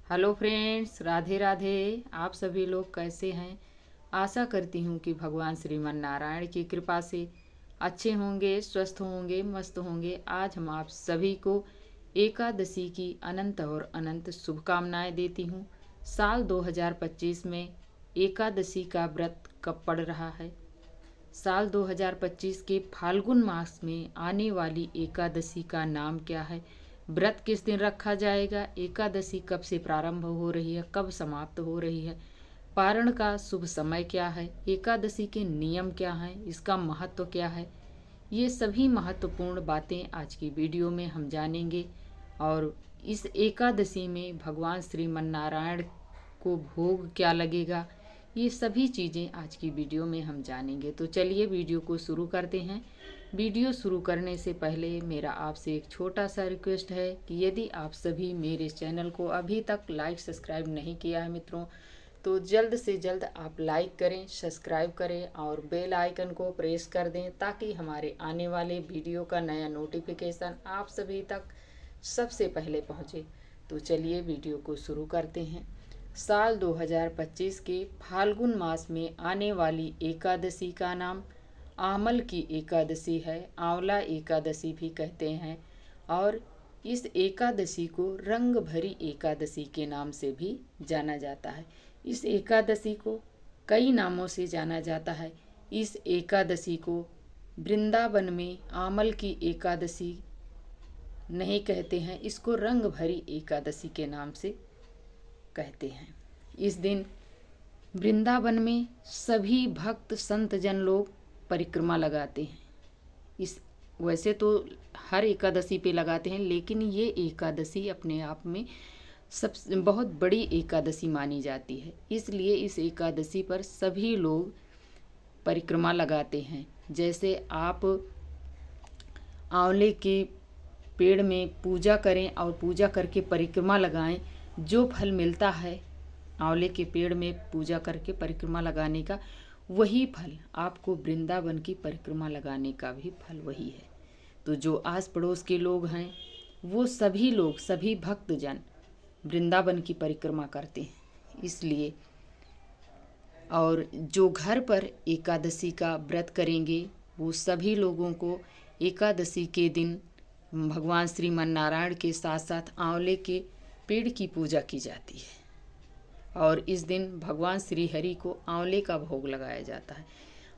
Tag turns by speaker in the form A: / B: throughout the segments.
A: Hello friends, Radhe Radhe. आप सभी लोग कैसे हैं? आशा करती हूँ कि भगवान श्रीमन नारायण की कृपा से अच्छे होंगे, स्वस्थ होंगे, मस्त होंगे। आज हम आप सभी को एकादशी की अनंत और अनंत शुभकामनाएं देती हूँ। साल 2025 में एकादशी का व्रत कब पड़ रहा है? साल 2025 के फाल्गुन मास में आने वाली एकादशी का नाम क्या है? व्रत किस दिन रखा जाएगा? एकादशी कब से प्रारंभ हो रही है, कब समाप्त हो रही है? पारण का शुभ समय क्या है? एकादशी के नियम क्या हैं? इसका महत्व क्या है? ये सभी महत्वपूर्ण बातें आज की वीडियो में हम जानेंगे। और इस एकादशी में भगवान श्रीमन नारायण को भोग क्या लगेगा, ये सभी चीज़ें आज की वीडियो में हम जानेंगे। तो चलिए वीडियो को शुरू करते हैं। वीडियो शुरू करने से पहले मेरा आपसे एक छोटा सा रिक्वेस्ट है कि यदि आप सभी मेरे चैनल को अभी तक लाइक सब्सक्राइब नहीं किया है मित्रों, तो जल्द से जल्द आप लाइक करें, सब्सक्राइब करें और बेल आइकन को प्रेस कर दें, ताकि हमारे आने वाले वीडियो का नया नोटिफिकेशन आप सभी तक सबसे पहले पहुंचे। तो चलिए वीडियो को शुरू करते हैं। साल 2025 के फाल्गुन मास में आने वाली एकादशी का नाम आमल की एकादशी है। आंवला एकादशी भी कहते हैं। और इस एकादशी को रंग भरी एकादशी के नाम से भी जाना जाता है। इस एकादशी को कई नामों से जाना जाता है। इस एकादशी को वृंदावन में आमल की एकादशी नहीं कहते हैं, इसको रंग भरी एकादशी के नाम से कहते हैं। इस दिन वृंदावन में सभी भक्त संत जन लोग परिक्रमा लगाते हैं। इस वैसे तो हर एकादशी पे लगाते हैं, लेकिन ये एकादशी अपने आप में सब बहुत बड़ी एकादशी मानी जाती है। इसलिए इस एकादशी पर सभी लोग परिक्रमा लगाते हैं। जैसे आप आंवले के पेड़ में पूजा करें और पूजा करके परिक्रमा लगाएं, जो फल मिलता है आंवले के पेड़ में पूजा करके परिक्रमा लगाने का, वही फल आपको वृंदावन की परिक्रमा लगाने का भी फल वही है। तो जो आस पड़ोस के लोग हैं वो सभी लोग, सभी भक्तजन वृंदावन की परिक्रमा करते हैं। इसलिए और जो घर पर एकादशी का व्रत करेंगे वो सभी लोगों को एकादशी के दिन भगवान श्रीमन नारायण के साथ साथ आंवले के पेड़ की पूजा की जाती है। और इस दिन भगवान श्री हरि को आंवले का भोग लगाया जाता है।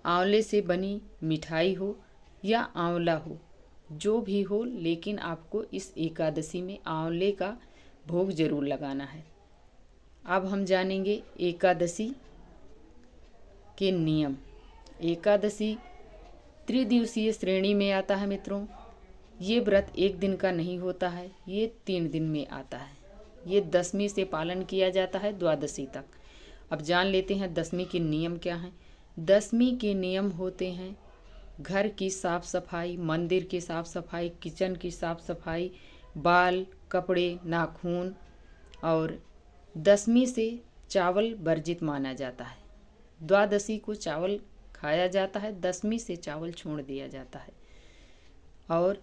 A: आंवले से बनी मिठाई हो या आंवला हो, जो भी हो, लेकिन आपको इस एकादशी में आंवले का भोग जरूर लगाना है। अब हम जानेंगे एकादशी के नियम। एकादशी त्रिदिवसीय श्रेणी में आता है मित्रों। ये व्रत एक दिन का नहीं होता है, ये 3 दिन में आता है। ये दशमी से पालन किया जाता है द्वादशी तक। अब जान लेते हैं दशमी के नियम क्या हैं। दशमी के नियम होते हैं घर की साफ सफाई, मंदिर की साफ सफाई, किचन की साफ सफाई, बाल, कपड़े, नाखून। और दशमी से चावल वर्जित माना जाता है। द्वादशी को चावल खाया जाता है, दशमी से चावल छोड़ दिया जाता है। और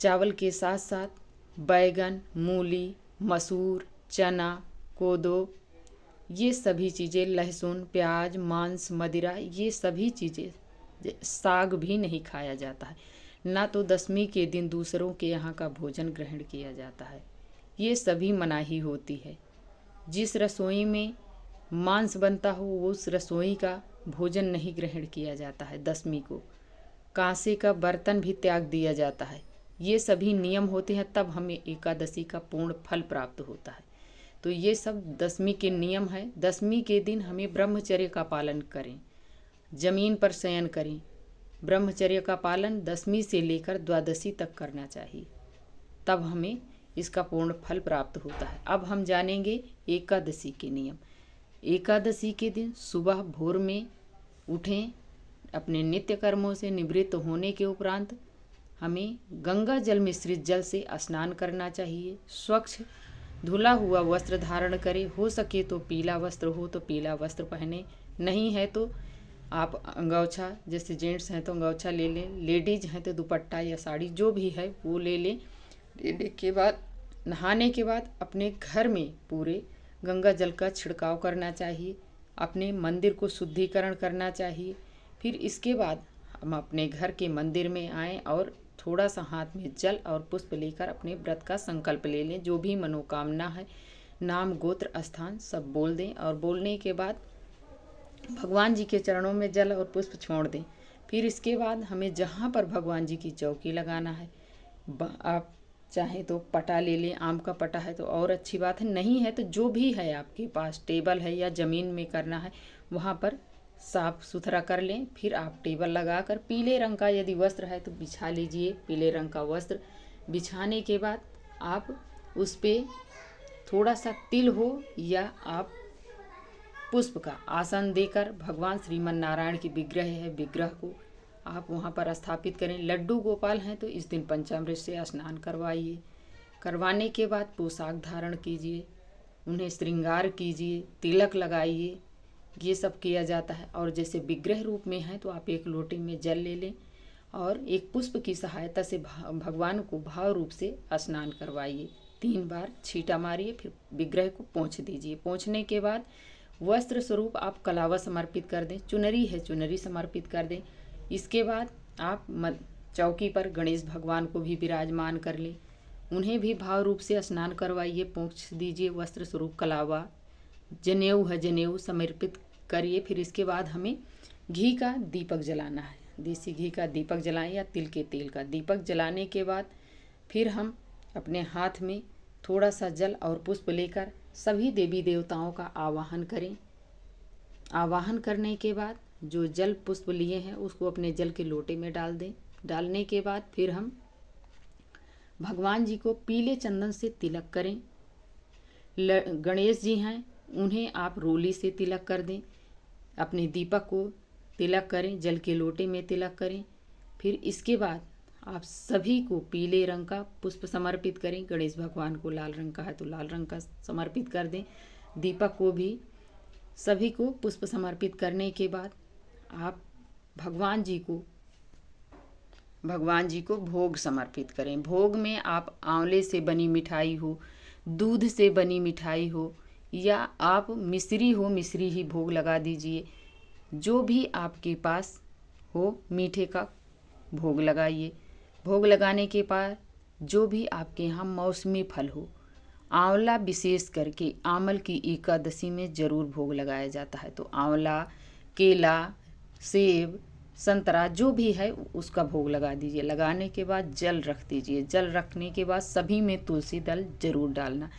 A: चावल के साथ साथ बैगन, मूली, मसूर, चना, कोदो, ये सभी चीज़ें, लहसुन, प्याज, मांस, मदिरा, ये सभी चीज़ें, साग भी नहीं खाया जाता है। ना तो दशमी के दिन दूसरों के यहाँ का भोजन ग्रहण किया जाता है। ये सभी मनाही होती है। जिस रसोई में मांस बनता हो उस रसोई का भोजन नहीं ग्रहण किया जाता है। दशमी को कांसे का बर्तन भी त्याग दिया जाता है। ये सभी नियम होते हैं, तब हमें एकादशी का पूर्ण फल प्राप्त होता है। तो ये सब दशमी के नियम है। दशमी के दिन हमें ब्रह्मचर्य का पालन करें, जमीन पर शयन करें। ब्रह्मचर्य का पालन दशमी से लेकर द्वादशी तक करना चाहिए, तब हमें इसका पूर्ण फल प्राप्त होता है। अब हम जानेंगे एकादशी के नियम। एकादशी के दिन सुबह भोर में उठें। अपने नित्य कर्मों से निवृत्त होने के उपरांत हमें गंगा जल मिश्रित जल से स्नान करना चाहिए। स्वच्छ धुला हुआ वस्त्र धारण करें। हो सके तो पीला वस्त्र हो तो पीला वस्त्र पहने, नहीं है तो आप अंगौछा, जैसे जेंट्स हैं तो अंगौछा ले लें, लेडीज हैं तो दुपट्टा या साड़ी जो भी है वो ले लें। लेने के बाद नहाने के बाद अपने घर में पूरे गंगा जल का छिड़काव करना चाहिए, अपने मंदिर को शुद्धिकरण करना चाहिए। फिर इसके बाद हम अपने घर के मंदिर में आएँ और थोड़ा सा हाथ में जल और पुष्प लेकर अपने व्रत का संकल्प ले लें। जो भी मनोकामना है, नाम गोत्र स्थान सब बोल दें और बोलने के बाद भगवान जी के चरणों में जल और पुष्प छोड़ दें। फिर इसके बाद हमें जहाँ पर भगवान जी की चौकी लगाना है, आप चाहे तो पटा ले लें, आम का पटा है तो और अच्छी बात है, नहीं है तो जो भी है आपके पास, टेबल है या ज़मीन में करना है, वहाँ पर साफ सुथरा कर लें। फिर आप टेबल लगाकर पीले रंग का यदि वस्त्र है तो बिछा लीजिए, पीले रंग का वस्त्र बिछाने के बाद आप उस पर थोड़ा सा तिल हो या आप पुष्प का आसन देकर भगवान श्रीमन नारायण की विग्रह है, विग्रह को आप वहाँ पर स्थापित करें। लड्डू गोपाल हैं तो इस दिन पंचामृत से स्नान करवाइए। करवाने के बाद पोशाक धारण कीजिए, उन्हें श्रृंगार कीजिए, तिलक लगाइए, ये सब किया जाता है। और जैसे विग्रह रूप में है तो आप एक लोटे में जल ले लें और एक पुष्प की सहायता से भगवान को भाव रूप से स्नान करवाइए। 3 बार छींटा मारिए, फिर विग्रह को पोंछ दीजिए। पोंछने के बाद वस्त्र स्वरूप आप कलावा समर्पित कर दें, चुनरी है चुनरी समर्पित कर दें। इसके बाद आप चौकी पर गणेश भगवान को भी विराजमान कर लें, उन्हें भी भाव रूप से स्नान करवाइए, पोंछ दीजिए वस्त्र स्वरूप कलावा। जनेऊ है जनेऊ समर्पित करिए। फिर इसके बाद हमें घी का दीपक जलाना है, देसी घी का दीपक जलाएं या तिल के तेल का दीपक जलाने के बाद फिर हम अपने हाथ में थोड़ा सा जल और पुष्प लेकर सभी देवी देवताओं का आवाहन करें। आवाहन करने के बाद जो जल पुष्प लिए हैं उसको अपने जल के लोटे में डाल दें। डालने के बाद फिर हम भगवान जी को पीले चंदन से तिलक करें। गणेश जी हैं, उन्हें आप रोली से तिलक कर दें। अपने दीपक को तिलक करें, जल के लोटे में तिलक करें। फिर इसके बाद आप सभी को पीले रंग का पुष्प समर्पित करें। गणेश भगवान को लाल रंग का है तो लाल रंग का समर्पित कर दें। दीपक को भी सभी को पुष्प समर्पित करने के बाद आप भगवान जी को भोग समर्पित करें। भोग में आप आंवले से बनी मिठाई हो, दूध से बनी मिठाई हो या आप मिश्री ही भोग लगा दीजिए। जो भी आपके पास हो मीठे का भोग लगाइए। भोग लगाने के बाद जो भी आपके यहाँ मौसमी फल हो, आंवला विशेष करके आमल की एकादशी में ज़रूर भोग लगाया जाता है, तो आंवला, केला, सेब, संतरा जो भी है उसका भोग लगा दीजिए। लगाने के बाद जल रख दीजिए। जल रखने के बाद सभी में तुलसी दल जरूर डालना।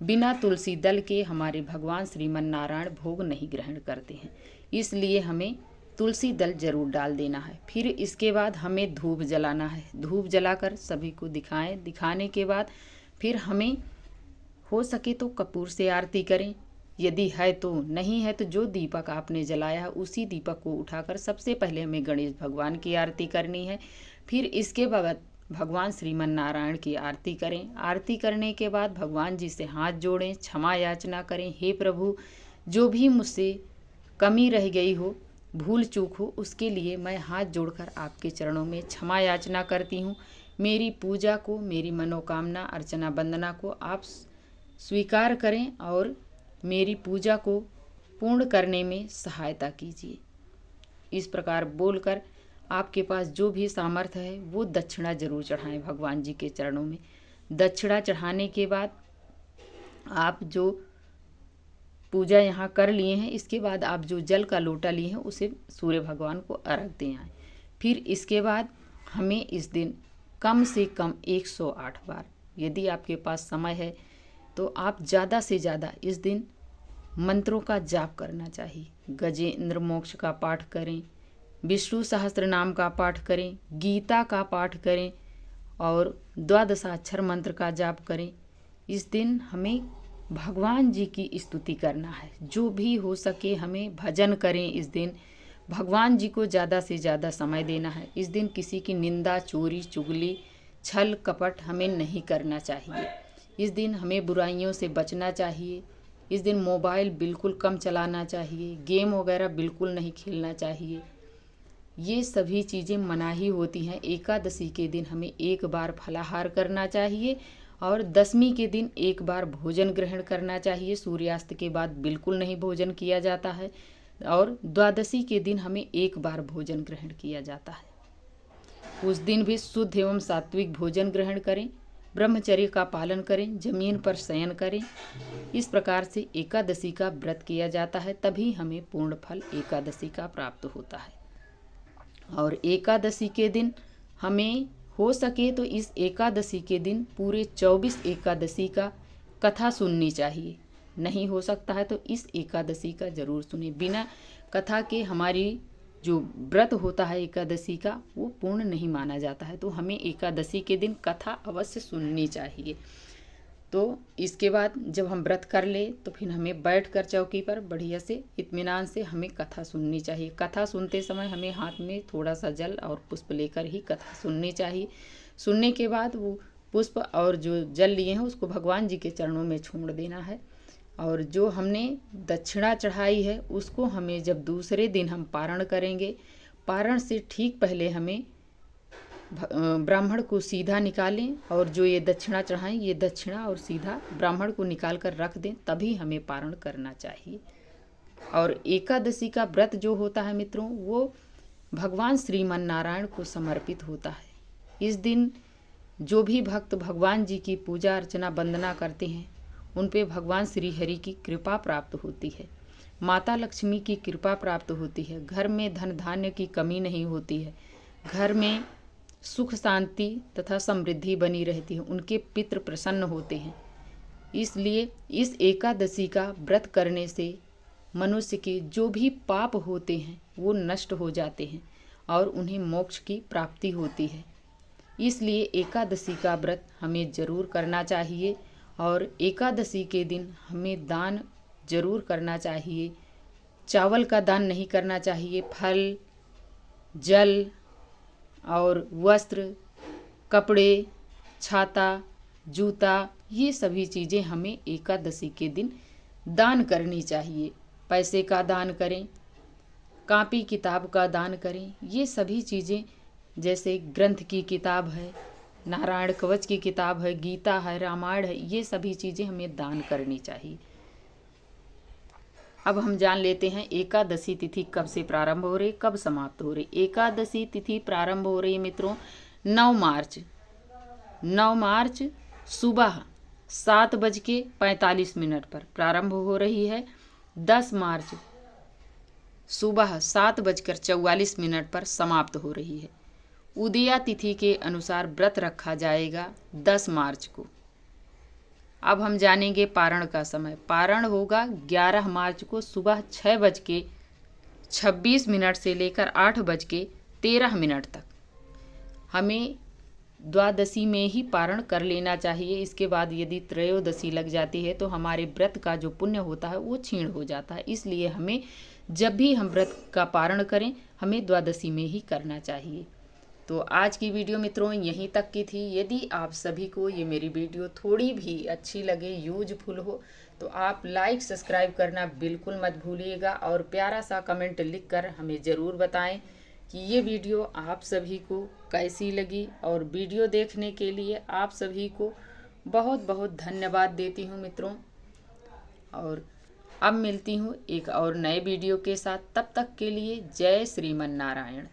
A: बिना तुलसी दल के हमारे भगवान श्रीमन नारायण भोग नहीं ग्रहण करते हैं, इसलिए हमें तुलसी दल जरूर डाल देना है। फिर इसके बाद हमें धूप जलाना है। धूप जलाकर सभी को दिखाएं। दिखाने के बाद फिर हमें हो सके तो कपूर से आरती करें, यदि है तो, नहीं है तो जो दीपक आपने जलाया है उसी दीपक को उठाकर सबसे पहले हमें गणेश भगवान की आरती करनी है। फिर इसके बाद भगवान श्रीमन नारायण की आरती करें। आरती करने के बाद भगवान जी से हाथ जोड़ें, क्षमा याचना करें। हे प्रभु, जो भी मुझसे कमी रह गई हो, भूल चूक हो, उसके लिए मैं हाथ जोड़कर आपके चरणों में क्षमा याचना करती हूँ। मेरी पूजा को, मेरी मनोकामना अर्चना वंदना को आप स्वीकार करें और मेरी पूजा को पूर्ण करने में सहायता कीजिए। इस प्रकार बोलकर आपके पास जो भी सामर्थ्य है वो दक्षिणा जरूर चढ़ाएं भगवान जी के चरणों में। दक्षिणा चढ़ाने के बाद आप जो पूजा यहाँ कर लिए हैं, इसके बाद आप जो जल का लोटा लिए हैं उसे सूर्य भगवान को अर्घ दें आए। फिर इसके बाद हमें इस दिन कम से कम 108 बार, यदि आपके पास समय है तो आप ज़्यादा से ज़्यादा इस दिन मंत्रों का जाप करना चाहिए। गजेंद्र मोक्ष का पाठ करें, विष्णु सहस्त्र नाम का पाठ करें, गीता का पाठ करें और द्वादशाक्षर मंत्र का जाप करें। इस दिन हमें भगवान जी की स्तुति करना है। जो भी हो सके हमें भजन करें। इस दिन भगवान जी को ज़्यादा से ज़्यादा समय देना है। इस दिन किसी की निंदा, चोरी, चुगली, छल कपट हमें नहीं करना चाहिए। इस दिन हमें बुराइयों से बचना चाहिए। इस दिन मोबाइल बिल्कुल कम चलाना चाहिए, गेम वगैरह बिल्कुल नहीं खेलना चाहिए। ये सभी चीज़ें मनाही होती हैं। एकादशी के दिन हमें एक बार फलाहार करना चाहिए और 10वीं के दिन एक बार भोजन ग्रहण करना चाहिए। सूर्यास्त के बाद बिल्कुल नहीं भोजन किया जाता है। और द्वादशी के दिन हमें एक बार भोजन ग्रहण किया जाता है। उस दिन भी शुद्ध एवं सात्विक भोजन ग्रहण करें, ब्रह्मचर्य का पालन करें, जमीन पर शयन करें। इस प्रकार से एकादशी का व्रत किया जाता है, तभी हमें पूर्ण फल एकादशी का प्राप्त होता है। और एकादशी के दिन हमें हो सके तो इस एकादशी के दिन पूरे 24 एकादशी का कथा सुननी चाहिए। नहीं हो सकता है तो इस एकादशी का जरूर सुने। बिना कथा के हमारी जो व्रत होता है एकादशी का वो पूर्ण नहीं माना जाता है। तो हमें एकादशी के दिन कथा अवश्य सुननी चाहिए। तो इसके बाद जब हम व्रत कर ले तो फिर हमें बैठकर चौकी पर बढ़िया से इत्मीनान से हमें कथा सुननी चाहिए। कथा सुनते समय हमें हाथ में थोड़ा सा जल और पुष्प लेकर ही कथा सुननी चाहिए। सुनने के बाद वो पुष्प और जो जल लिए हैं उसको भगवान जी के चरणों में छोड़ देना है। और जो हमने दक्षिणा चढ़ाई है उसको हमें जब दूसरे दिन हम पारण करेंगे, पारण से ठीक पहले हमें ब्राह्मण को सीधा निकालें और जो ये दक्षिणा चढ़ाएं ये दक्षिणा और सीधा ब्राह्मण को निकाल कर रख दें, तभी हमें पारण करना चाहिए। और एकादशी का व्रत जो होता है मित्रों वो भगवान श्रीमन नारायण को समर्पित होता है। इस दिन जो भी भक्त भगवान जी की पूजा अर्चना वंदना करते हैं उन पे भगवान श्री हरि की कृपा प्राप्त होती है, माता लक्ष्मी की कृपा प्राप्त होती है, घर में धन धान्य की कमी नहीं होती है, घर में सुख शांति तथा समृद्धि बनी रहती है, उनके पितृ प्रसन्न होते हैं। इसलिए इस एकादशी का व्रत करने से मनुष्य के जो भी पाप होते हैं वो नष्ट हो जाते हैं और उन्हें मोक्ष की प्राप्ति होती है। इसलिए एकादशी का व्रत हमें जरूर करना चाहिए। और एकादशी के दिन हमें दान जरूर करना चाहिए। चावल का दान नहीं करना चाहिए। फल, जल और वस्त्र, कपड़े, छाता, जूता, ये सभी चीज़ें हमें एकादशी के दिन दान करनी चाहिए। पैसे का दान करें, कॉपी किताब का दान करें। ये सभी चीज़ें जैसे ग्रंथ की किताब है, नारायण कवच की किताब है, गीता है, रामायण है, ये सभी चीज़ें हमें दान करनी चाहिए। अब हम जान लेते हैं एकादशी तिथि कब से प्रारंभ हो रही, कब समाप्त हो रही। एकादशी तिथि प्रारंभ हो रही है मित्रों 9 मार्च सुबह 7:45 पर प्रारंभ हो रही है। 10 मार्च सुबह 7:44 पर समाप्त हो रही है। उदया तिथि के अनुसार व्रत रखा जाएगा 10 मार्च को। अब हम जानेंगे पारण का समय। पारण होगा 11 मार्च को सुबह 6:26 से लेकर 8:13 तक। हमें द्वादशी में ही पारण कर लेना चाहिए। इसके बाद यदि त्रयोदशी लग जाती है तो हमारे व्रत का जो पुण्य होता है वो क्षीण हो जाता है। इसलिए हमें जब भी हम व्रत का पारण करें हमें द्वादशी में ही करना चाहिए। तो आज की वीडियो मित्रों यहीं तक की थी। यदि आप सभी को ये मेरी वीडियो थोड़ी भी अच्छी लगे, यूजफुल हो, तो आप लाइक सब्सक्राइब करना बिल्कुल मत भूलिएगा और प्यारा सा कमेंट लिखकर हमें ज़रूर बताएं कि ये वीडियो आप सभी को कैसी लगी। और वीडियो देखने के लिए आप सभी को बहुत बहुत धन्यवाद देती हूँ मित्रों। और अब मिलती हूँ एक और नए वीडियो के साथ। तब तक के लिए जय श्रीमन नारायण।